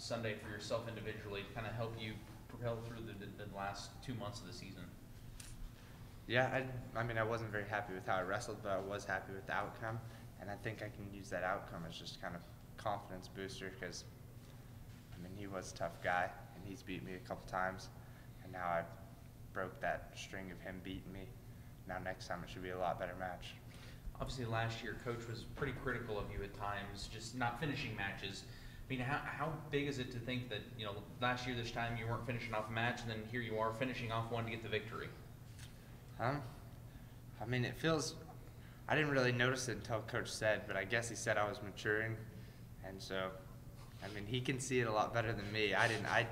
Sunday for yourself individually to kind of help you propel through the last 2 months of the season? Yeah, I mean, I wasn't very happy with how I wrestled, but I was happy with the outcome, and I think I can use that outcome as just kind of confidence booster because, I mean, he was a tough guy, and he's beat me a couple times, and now I broke that string of him beating me. Now next time it should be a lot better match. Obviously, last year, Coach was pretty critical of you at times, just not finishing matches. I mean, how big is it to think that, you know, last year this time you weren't finishing off a match, and then here you are finishing off one to get the victory? I mean, it feels, I didn't really notice it until Coach said, but I guess he said I was maturing, and so, I mean, he can see it a lot better than me. I didn't, I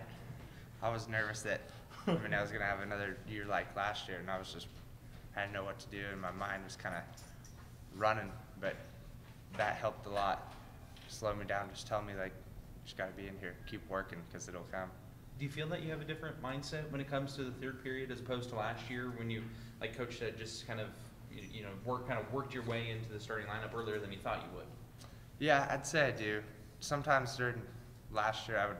was nervous that, I mean, I was going to have another year like last year, and I didn't know what to do, and my mind was kind of running, but that helped a lot. Slow me down, just tell me, like, you just got to be in here, keep working, because it'll come. Do you feel that you have a different mindset when it comes to the third period as opposed to last year when you, like Coach said, just kind of, you know, worked your way into the starting lineup earlier than you thought you would? Yeah, I'd say I do. Sometimes during last year I would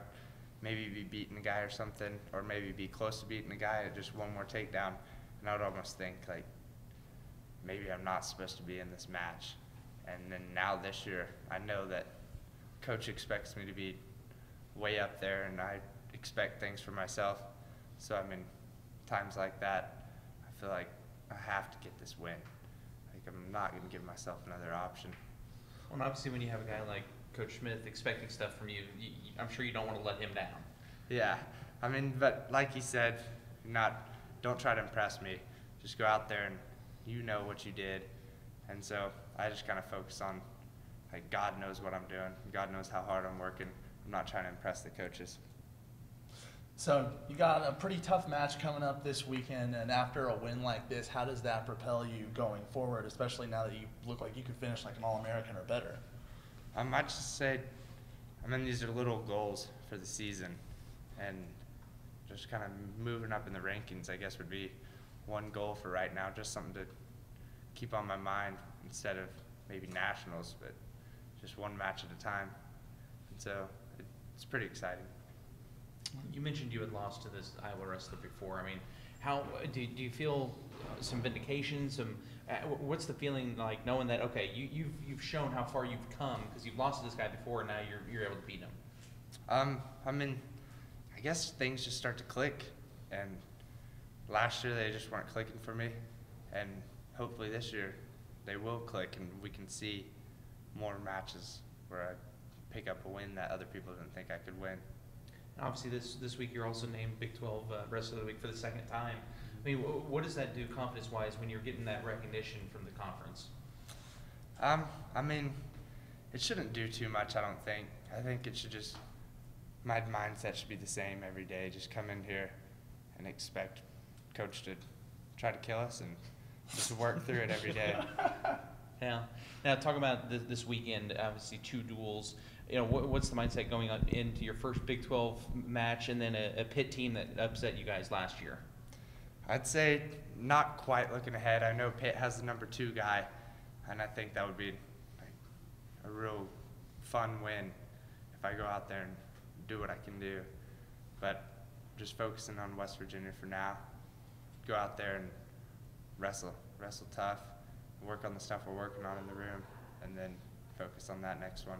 maybe be beating a guy or something, or maybe be close to beating a guy at just one more takedown, and I would almost think, like, maybe I'm not supposed to be in this match. And then now this year, I know that Coach expects me to be way up there, and I expect things for myself. So, I mean, times like that, I feel like I have to get this win. Like, I'm not going to give myself another option. Well, and obviously when you have a guy like Coach Smith expecting stuff from you, I'm sure you don't want to let him down. Yeah, I mean, but like he said, don't try to impress me. Just go out there and you know what you did. And so I just kind of focus on, like, God knows what I'm doing. God knows how hard I'm working. I'm not trying to impress the coaches. So you got a pretty tough match coming up this weekend, and after a win like this, how does that propel you going forward, especially now that you look like you could finish like an All-American or better? I might just say, I mean, these are little goals for the season, and just kind of moving up in the rankings, I guess, would be one goal for right now, just something to keep on my mind instead of maybe nationals, but just one match at a time. And so it's pretty exciting. You mentioned you had lost to this Iowa wrestler before. I mean, how do you feel some vindication? What's the feeling like knowing that, okay, you've shown how far you've come because you've lost to this guy before and now you're able to beat him? I mean, I guess things just start to click, and last year they just weren't clicking for me, and hopefully this year they will click and we can see more matches where I pick up a win that other people didn't think I could win. Obviously, this week you're also named Big 12 Wrestler of the Week for the second time. I mean, what does that do confidence-wise when you're getting that recognition from the conference? I mean, it shouldn't do too much, I don't think. I think it should just, my mindset should be the same every day. Just come in here and expect Coach to try to kill us and just work through it every day. Yeah. Now, talk about this weekend, obviously 2 duels. You know, what's the mindset going on into your first Big 12 match and then a Pitt team that upset you guys last year? I'd say not quite looking ahead. I know Pitt has the number 2 guy, and I think that would be like a real fun win if I go out there and do what I can do. But just focusing on West Virginia for now. Go out there and wrestle tough, work on the stuff we're working on in the room, and then focus on that next one.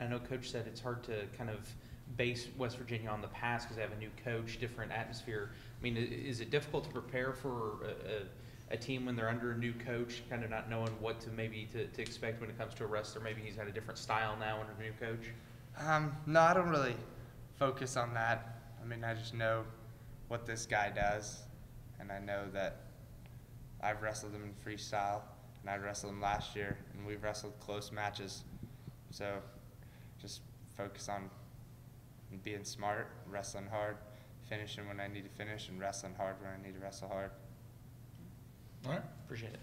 I know Coach said it's hard to kind of base West Virginia on the past because they have a new coach, different atmosphere. I mean, is it difficult to prepare for a team when they're under a new coach, kind of not knowing what to expect when it comes to a wrestler? Maybe he's got a different style now under the new coach? No, I don't really focus on that. I mean, I just know what this guy does, and I know that I've wrestled him in freestyle, and I wrestled him last year, and we've wrestled close matches. So just focus on being smart, wrestling hard, finishing when I need to finish, and wrestling hard when I need to wrestle hard. All right. Appreciate it.